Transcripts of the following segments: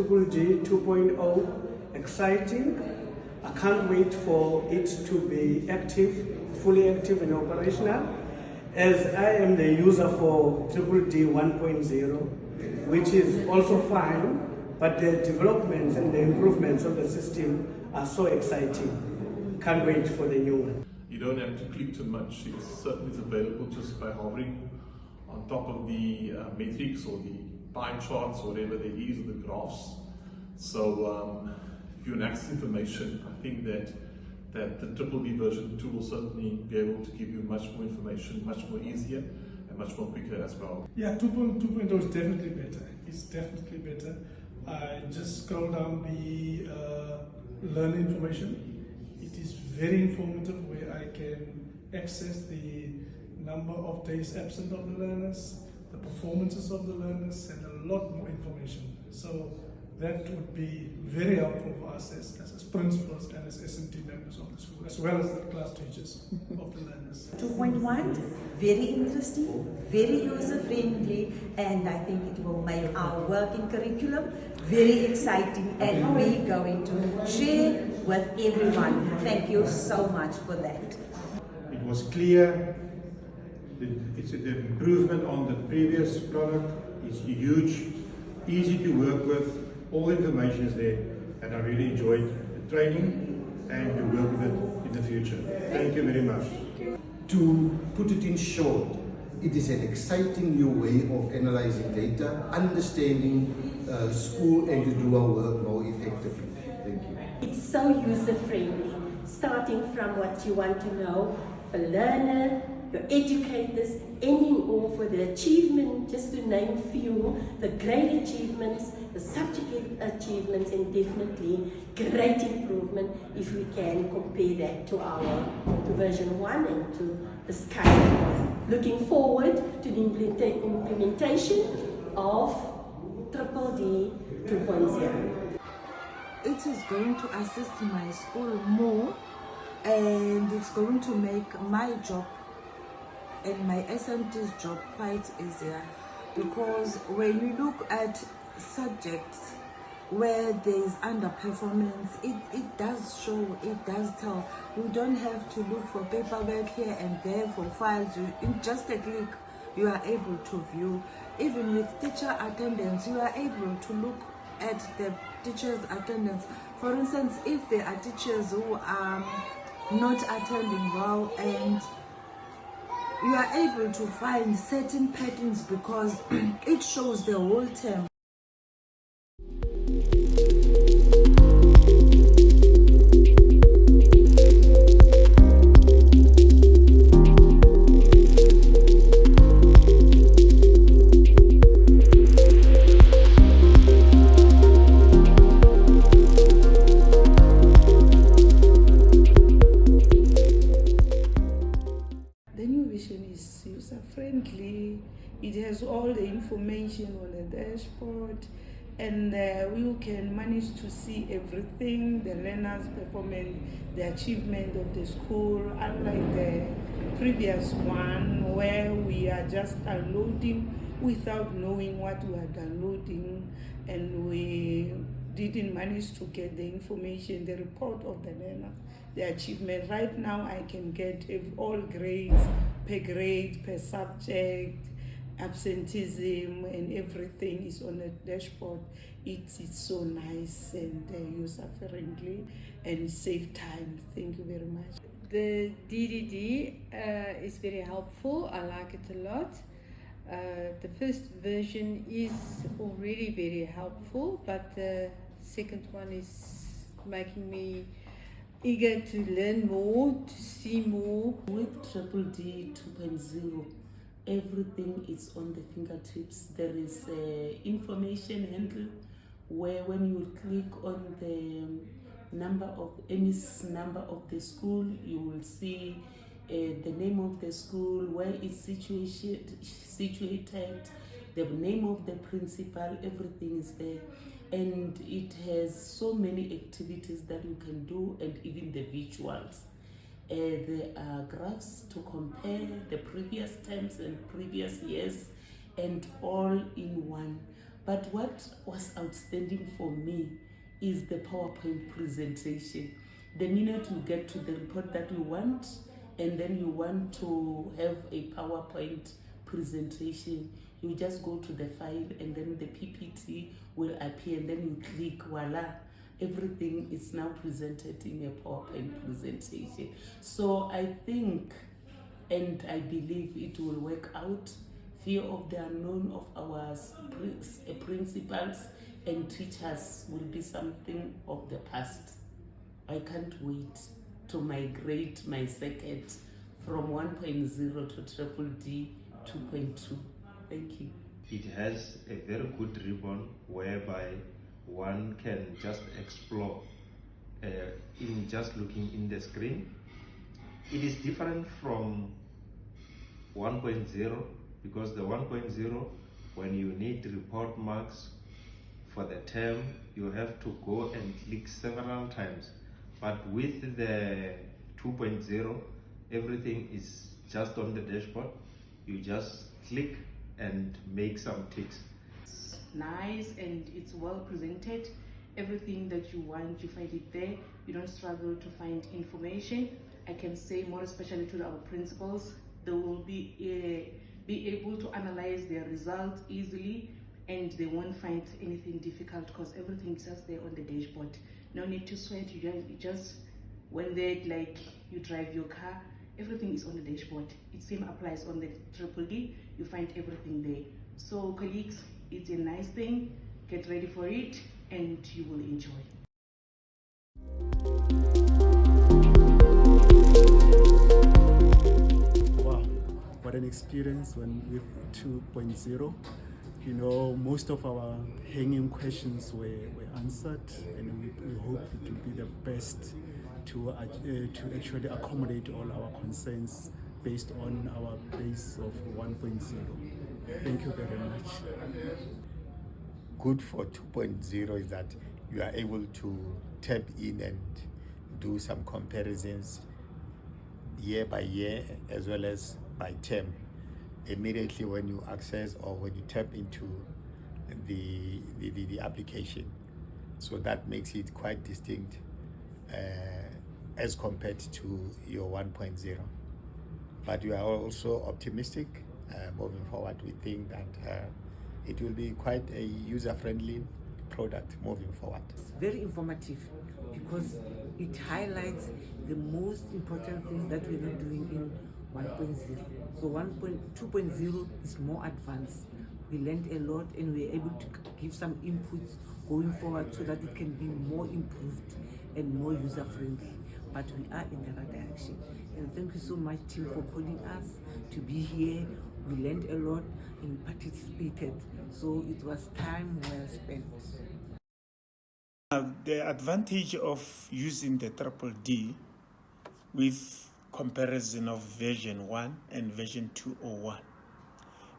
DDD 2.0 exciting. I can't wait for it to be active, fully active and operational, as I am the user for DDD 1.0, which is also fine, but the developments and the improvements of the system are so exciting. Can't wait for the new one. You don't have to click too much. It certainly is available just by hovering on top of the metrics or the pie charts or whatever there is, or the graphs. So if you want access information, I think that the DDD version 2 will certainly be able to give you much more information, much more easier and much more quicker as well. Yeah, 2.0 is definitely better. It's definitely better. I just scroll down the learning information. It is very informative, where I can access the number of days absent of the learners, the performances of the learners, and a lot more information. So that would be very helpful for us as principals and as SMT members of the school, as well as the class teachers of the learners. 2.1, very interesting, very user-friendly, and I think it will make our working curriculum very exciting, and we're going to share with everyone. Thank you so much for that. It was clear. It's the improvement on the previous product. It's huge, easy to work with. All information is there, and I really enjoyed the training and to work with it in the future. Thank you very much. To put it in short, it is an exciting new way of analyzing data, understanding school, and to do our work more effectively. Thank you. It's so user-friendly, starting from what you want to know, the learner, your educators, ending off with the achievement, just to name few, the grade achievements, the subject achievements, and definitely great improvement if we can compare that to version 1 and to the Sky. Looking forward to the implementation of DDD 2.0. It is going to assist my school more, and it's going to make my job and my SMT's job quite easier, because when you look at subjects where there is underperformance, it does show, it does tell. You don't have to look for paperwork here and there for files. In just a click, you are able to view. Even with teacher attendance, you are able to look at the teacher's attendance. For instance, if there are teachers who are not attending well, and you are able to find certain patterns because it shows the whole term. Is user-friendly. It has all the information on the dashboard, and you can manage to see everything, the learners' performance, the achievement of the school, unlike the previous one where we are just downloading without knowing what we are downloading, and we didn't manage to get the information, the report of the learner, the achievement. Right now I can get all grades, per grade, per subject, absenteeism, and everything is on the dashboard. It's so nice and user-friendly and save time. Thank you very much. The DDD is very helpful. I like it a lot. The first version is already very helpful, but the second one is making me eager to learn more, to see more. With DDD 2.0, everything is on the fingertips. There is information handle where when you click on the number of Emmy's number of the school, you will see the name of the school, where it's situated, the name of the principal, everything is there. And it has so many activities that you can do, and even the visuals. There are graphs to compare the previous terms and previous years, and all in one. But what was outstanding for me is the PowerPoint presentation. The minute you get to the report that you want, and then you want to have a PowerPoint presentation, you just go to the file and then the PPT will appear, and then you click, voila, everything is now presented in a PowerPoint presentation. So I think and I believe it will work out. Fear of the unknown of our principals and teachers will be something of the past. I can't wait to migrate my circuit from 1.0 to DDD 2.2. Thank you. It has a very good ribbon whereby one can just explore in just looking in the screen. It is different from 1.0 because the 1.0, when you need report marks for the term, you have to go and click several times. But with the 2.0, everything is just on the dashboard. You just click and make some ticks. It's nice and it's well presented. Everything that you want, you find it there. You don't struggle to find information. I can say more especially to our principals, they will be able to analyze their results easily, and they won't find anything difficult because everything is just there on the dashboard. No need to sweat. You just when they like you drive your car, everything is on the dashboard. It same applies on the DDD. You find everything there. So colleagues, it's a nice thing. Get ready for it and you will enjoy. Wow, what an experience when with 2.0. You know, most of our hanging questions were answered, and we hope it will be the best to actually accommodate all our concerns based on our base of 1.0. Thank you very much. Good for 2.0 is that you are able to tap in and do some comparisons year by year as well as by term immediately when you access or when you tap into the application. So that makes it quite distinct as compared to your 1.0. But we are also optimistic moving forward. We think that it will be quite a user-friendly product moving forward. It's very informative because it highlights the most important things that we're not doing in 1.0. So 2.0 is more advanced. We learned a lot and we're able to give some inputs going forward so that it can be more improved and more user-friendly. But we are in the right direction. And thank you so much, team, for calling us to be here. We learned a lot and we participated. So it was time well spent. The advantage of using the DDD with comparison of version 1 and version 2.01,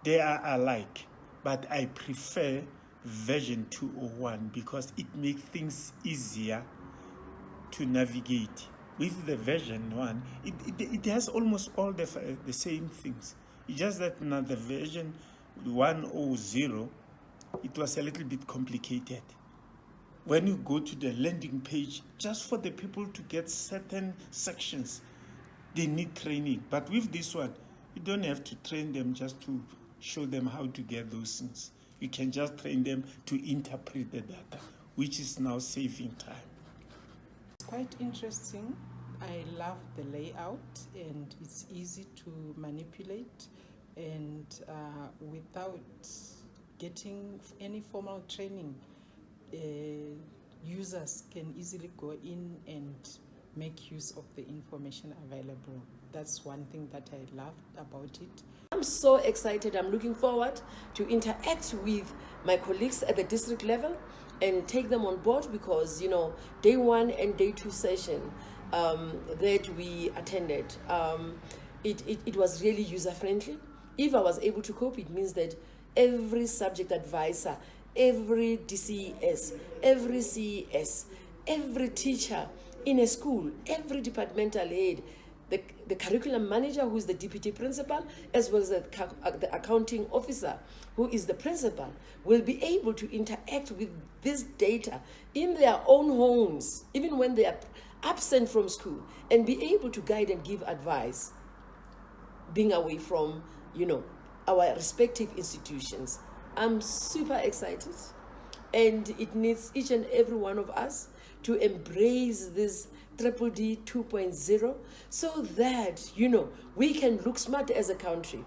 they are alike, but I prefer version 2.01 because it makes things easier to navigate. With the version 1, it has almost all the same things. It's just that now the version 1.0, it was a little bit complicated. When you go to the landing page, just for the people to get certain sections, they need training. But with this one, you don't have to train them just to show them how to get those things. You can just train them to interpret the data, which is now saving time. It's quite interesting. I love the layout and it's easy to manipulate, and without getting any formal training, users can easily go in and make use of the information available. That's one thing that I loved about it. I'm so excited. I'm looking forward to interact with my colleagues at the district level and take them on board because, you know, day 1 and day 2 session that we attended, it was really user-friendly. If I was able to cope, it means that every subject advisor, every DCES, every CES, every teacher in a school, every departmental head, the curriculum manager, who is the deputy principal, as well as the accounting officer, who is the principal, will be able to interact with this data in their own homes, even when they are absent from school, and be able to guide and give advice, being away from, our respective institutions. I'm super excited, and it needs each and every one of us to embrace this DDD 2.0 so that, we can look smart as a country.